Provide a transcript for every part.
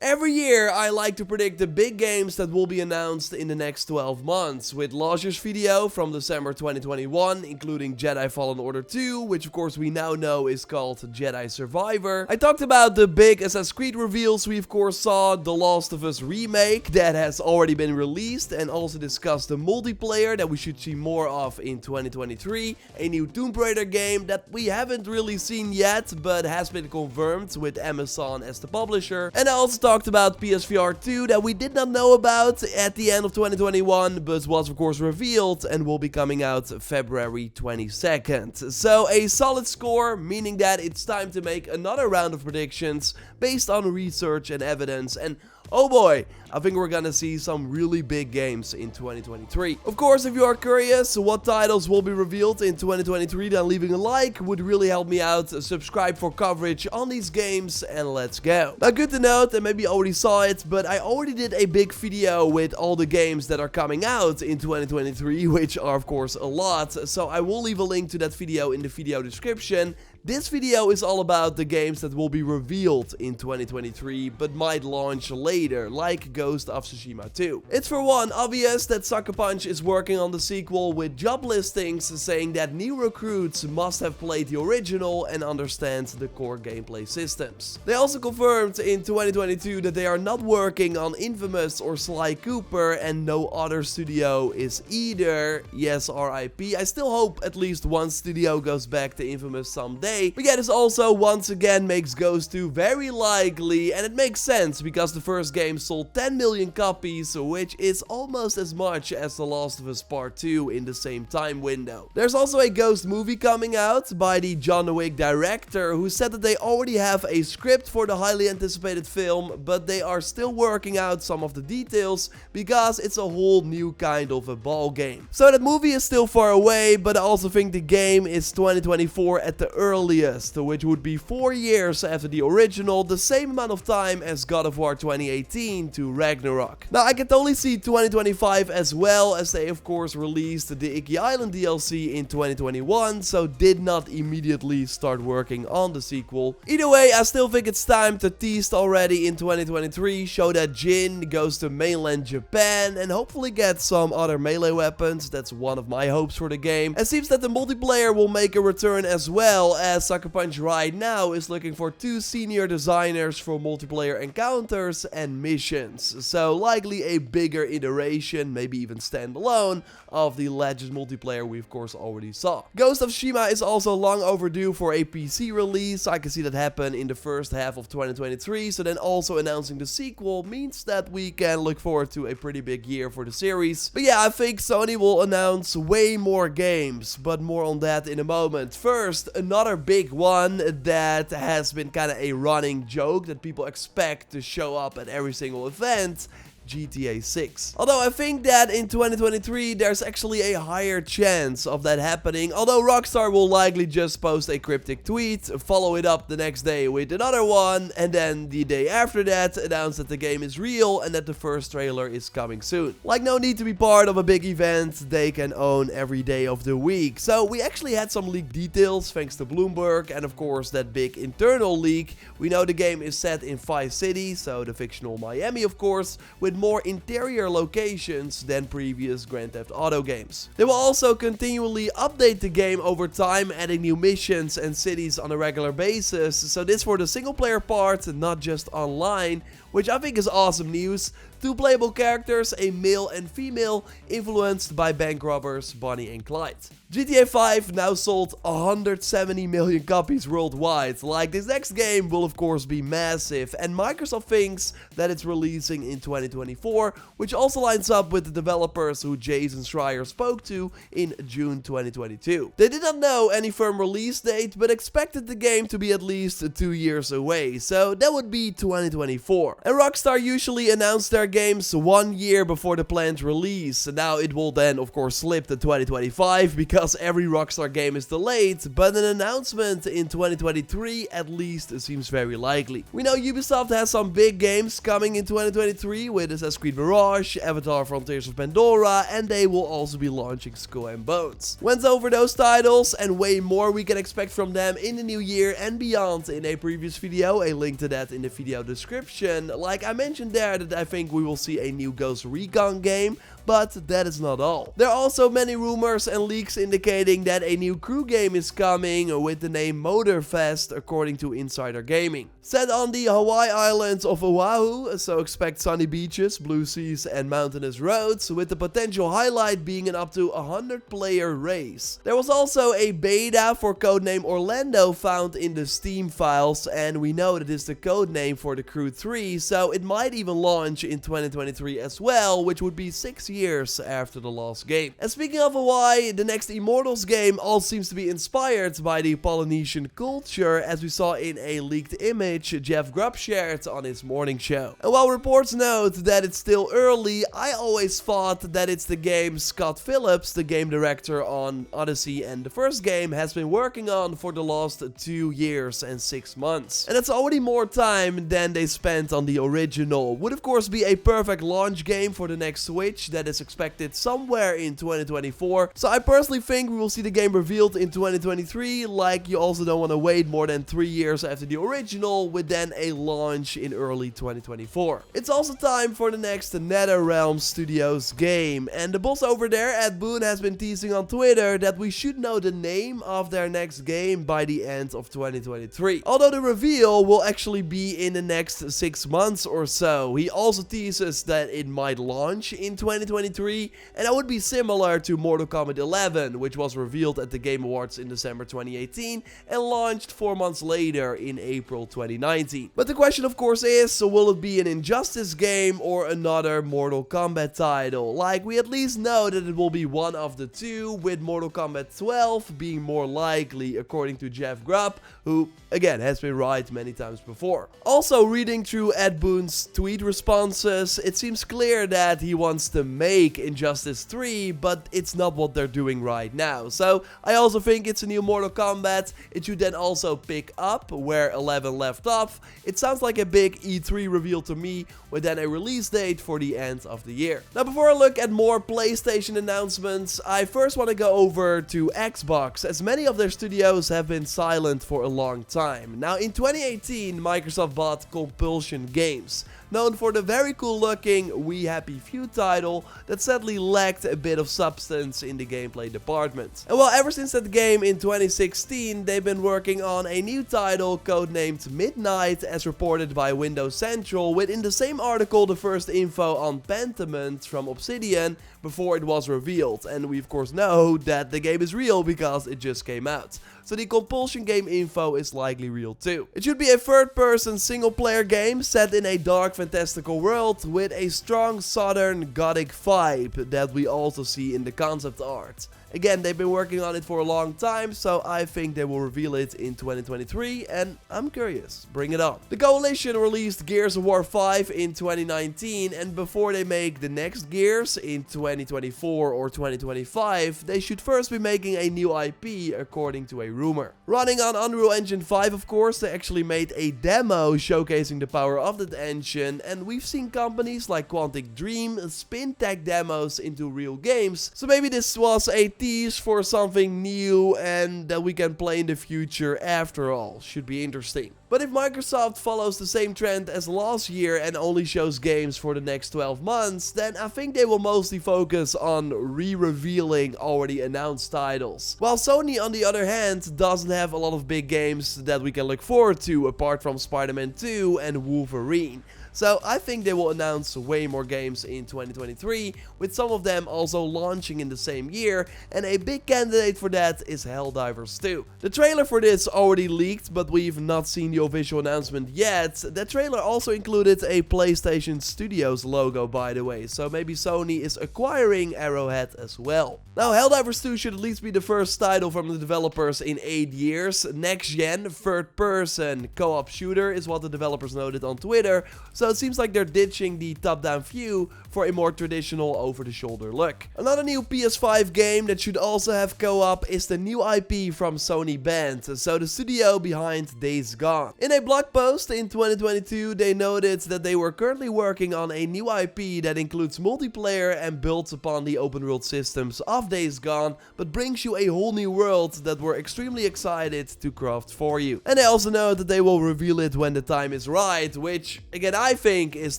Every year, I like to predict the big games that will be announced in the next 12 months, with last year's video from December 2021, including Jedi Fallen Order 2, which of course we now know is called Jedi Survivor. I talked about the big Assassin's Creed reveals we of course saw, The Last of Us remake that has already been released, and also discussed the multiplayer that we should see more of in 2023, a new Tomb Raider game that we haven't really seen yet, but has been confirmed with Amazon as the publisher, and I also talked about PSVR 2 that we did not know about at the end of 2021, but was of course revealed and will be coming out February 22nd. So a solid score, meaning that it's time to make another round of predictions based on research and evidence, and oh boy, I think we're gonna see some really big games in 2023. Of course, if you are curious what titles will be revealed in 2023, then leaving a like would really help me out. Subscribe for coverage on these games, and let's go. Now, good to note, and maybe you already saw it, but I already did a big video with all the games that are coming out in 2023, which are of course a lot, so I will leave a link to that video in the video description. This video is all about the games that will be revealed in 2023, but might launch later, like Ghost of Tsushima 2. It's for one obvious that Sucker Punch is working on the sequel, with job listings saying that new recruits must have played the original and understand the core gameplay systems. They also confirmed in 2022 that they are not working on Infamous or Sly Cooper, and no other studio is either. Yes, RIP. I still hope at least one studio goes back to Infamous someday. But yeah, this also once again makes Ghost 2 very likely, and it makes sense because the first game sold 10 million copies, which is almost as much as The Last of Us Part 2 in the same time window. There's also a Ghost movie coming out by the John Wick director, who said that they already have a script for the highly anticipated film, but they are still working out some of the details because it's a whole new kind of a ball game. So that movie is still far away, but I also think the game is 2024 at the earliest, which would be 4 years after the original, the same amount of time as God of War 2018 to Ragnarok. Now, I can totally see 2025 as well, as they of course released the Icky Island DLC in 2021, so did not immediately start working on the sequel. Either way, I still think it's time to tease already in 2023, show that Jin goes to mainland Japan, and hopefully get some other melee weapons. That's one of my hopes for the game. It seems that the multiplayer will make a return as well, as Sucker Punch right now is looking for 2 senior designers for multiplayer encounters and missions, so likely a bigger iteration, maybe even standalone, of the Legends multiplayer we of course already saw. Ghost of Tsushima is also long overdue for a PC release. I can see that happen in the first half of 2023, so then also announcing the sequel means that we can look forward to a pretty big year for the series. But yeah, I think Sony will announce way more games, but more on that in a moment. First, another big one that has been kind of a running joke that people expect to show up at every single event: GTA 6. Although I think that in 2023 there's actually a higher chance of that happening, although Rockstar will likely just post a cryptic tweet, follow it up the next day with another one, and then the day after that announce that the game is real and that the first trailer is coming soon. Like, no need to be part of a big event they can own every day of the week. So we actually had some leaked details thanks to Bloomberg, and of course that big internal leak. We know the game is set in Vice City, so the fictional Miami of course, with more interior locations than previous Grand Theft Auto games. They will also continually update the game over time, adding new missions and cities on a regular basis, so this for the single player part, not just online, which I think is awesome news. 2 playable characters, a male and female, influenced by bank robbers Bonnie and Clyde. GTA 5 now sold 170 million copies worldwide. Like, this next game will of course be massive, and Microsoft thinks that it's releasing in 2024, which also lines up with the developers who Jason Schreier spoke to in June 2022. They did not know any firm release date, but expected the game to be at least 2 years away, so that would be 2024. And Rockstar usually announced their Rockstar Games 1 year before the planned release. Now it will then of course slip to 2025 because every Rockstar game is delayed, but an announcement in 2023 at least seems very likely. We know Ubisoft has some big games coming in 2023 with Assassin's Creed Mirage, Avatar Frontiers of Pandora, and they will also be launching Skull and Bones. Went over those titles and way more we can expect from them in the new year and beyond in a previous video, a link to that in the video description. Like I mentioned there that I think we will see a new Ghost Recon game, but that is not all. There are also many rumors and leaks indicating that a new crew game is coming with the name Motorfest according to Insider Gaming. Set on the Hawaii islands of Oahu, so expect sunny beaches, blue seas and mountainous roads, with the potential highlight being an up to 100-player race. There was also a beta for codename Orlando found in the Steam files, and we know that is the codename for the Crew 3, so it might even launch in 2023 as well, which would be 6 years after the last game. And speaking of Hawaii, the next Immortals game all seems to be inspired by the Polynesian culture, as we saw in a leaked image Jeff Grubb shared on his morning show. And while reports note that it's still early, I always thought that it's the game Scott Phillips, the game director on Odyssey and the first game, has been working on for the last 2 years and 6 months. And that's already more time than they spent on the original. Would of course be a perfect launch game for the next Switch that is expected somewhere in 2024. So I personally think we will see the game revealed in 2023, like you also don't want to wait more than 3 years after the original, with then a launch in early 2024. It's also time for the next NetherRealm Studios game, and the boss over there at Boon has been teasing on Twitter that we should know the name of their next game by the end of 2023. Although the reveal will actually be in the next 6 months or so. He also teases that it might launch in 2023, and that would be similar to Mortal Kombat 11, which was revealed at the Game Awards in December 2018 and launched 4 months later in April 2019. But the question of course is, so will it be an Injustice game or another Mortal Kombat title? Like, we at least know that it will be one of the two, with Mortal Kombat 12 being more likely according to Jeff Grubb, who again has been right many times before. Also, reading through Ed Boon's tweet responses, it seems clear that he wants to make Injustice 3, but it's not what they're doing right now. So I also think it's a new Mortal Kombat. It should then also pick up where 11 left off. It sounds like a big E3 reveal to me, with then a release date for the end of the year. Now before I look at more PlayStation announcements, I first want to go over to Xbox, as many of their studios have been silent for a long time. Now in 2018, Microsoft bought Compulsion Games, known for the very cool looking We Happy Few title that sadly lacked a bit of substance in the gameplay department. And well, ever since that game in 2016, they've been working on a new title codenamed Midnight, as reported by Windows Central, with in the same article the first info on Pentiment from Obsidian before it was revealed. And we of course know that the game is real because it just came out. So the Compulsion game info is likely real too. It should be a third-person single-player game set in a dark fantastical world with a strong southern gothic vibe that we also see in the concept art. Again, they've been working on it for a long time, so I think they will reveal it in 2023, and I'm curious. Bring it on. The Coalition released Gears of War 5 in 2019, and before they make the next Gears in 2024 or 2025, they should first be making a new IP, according to a rumor. Running on Unreal Engine 5, of course, they actually made a demo showcasing the power of that engine, and we've seen companies like Quantic Dream spin tech demos into real games, so maybe this was a tease for something new and that we can play in the future after all. Should be interesting. But if Microsoft follows the same trend as last year and only shows games for the next 12 months, then I think they will mostly focus on re-revealing already announced titles. While Sony, on the other hand, doesn't have a lot of big games that we can look forward to apart from Spider-Man 2 and Wolverine. So I think they will announce way more games in 2023, with some of them also launching in the same year, and a big candidate for that is Helldivers 2. The trailer for this already leaked, but we've not seen the official announcement yet. That trailer also included a PlayStation Studios logo, by the way, so maybe Sony is acquiring Arrowhead as well. Now, Helldivers 2 should at least be the first title from the developers in 8 years. Next gen, third person, co-op shooter is what the developers noted on Twitter, so So it seems like they're ditching the top-down view for a more traditional over-the-shoulder look. Another new PS5 game that should also have co-op is the new IP from Sony Band, so the studio behind Days Gone. In a blog post in 2022, they noted that they were currently working on a new IP that includes multiplayer and builds upon the open-world systems of Days Gone, but brings you a whole new world that we're extremely excited to craft for you. And they also know that they will reveal it when the time is right, which again I think is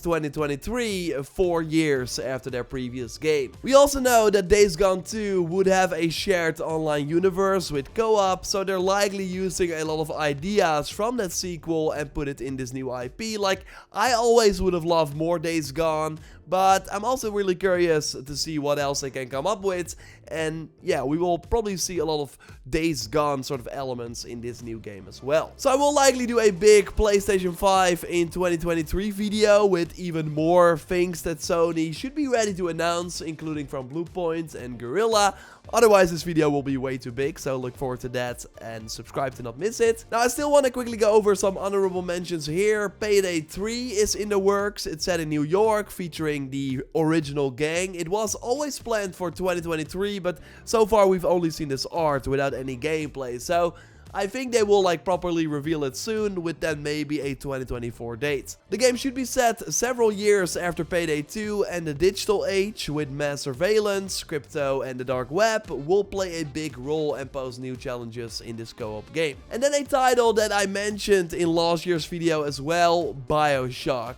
2023, 4 years after their previous game. We also know that Days Gone 2 would have a shared online universe with co-op, so they're likely using a lot of ideas from that sequel and put it in this new IP. Like, I always would have loved more Days Gone, but I'm also really curious to see what else they can come up with. And yeah, we will probably see a lot of Days Gone sort of elements in this new game as well. So I will likely do a big PlayStation 5 in 2023 video with even more things that Sony should be ready to announce, including from Bluepoint and Guerrilla. Otherwise, this video will be way too big, so look forward to that and subscribe to not miss it. Now, I still want to quickly go over some honorable mentions here. Payday 3 is in the works. It's set in New York, featuring the original gang. It was always planned for 2023, but so far we've only seen this art without any gameplay. So I think they will properly reveal it soon, with then maybe a 2024 date. The game should be set several years after Payday 2, and the digital age with mass surveillance, crypto and the dark web will play a big role and pose new challenges in this co-op game. And then a title that I mentioned in last year's video as well, Bioshock.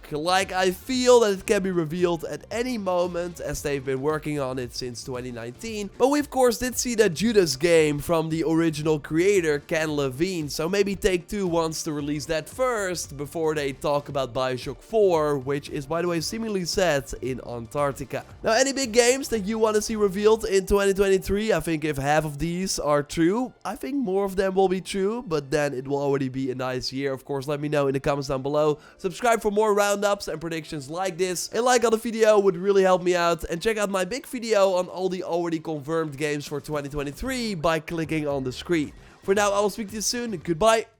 I feel that it can be revealed at any moment, as they've been working on it since 2019. But we of course did see that Judas game from the original creator, Ken Levine, so maybe Take-Two wants to release that first before they talk about Bioshock 4, which is by the way seemingly set in Antarctica. Now, any big games that you want to see revealed in 2023? I think if half of these are true, I think more of them will be true, but then it will already be a nice year. Of course, let me know in the comments down below. Subscribe for more roundups and predictions like this. A like on the video would really help me out, and check out my big video on all the already confirmed games for 2023 by clicking on the screen. For now, I will speak to you soon. Goodbye.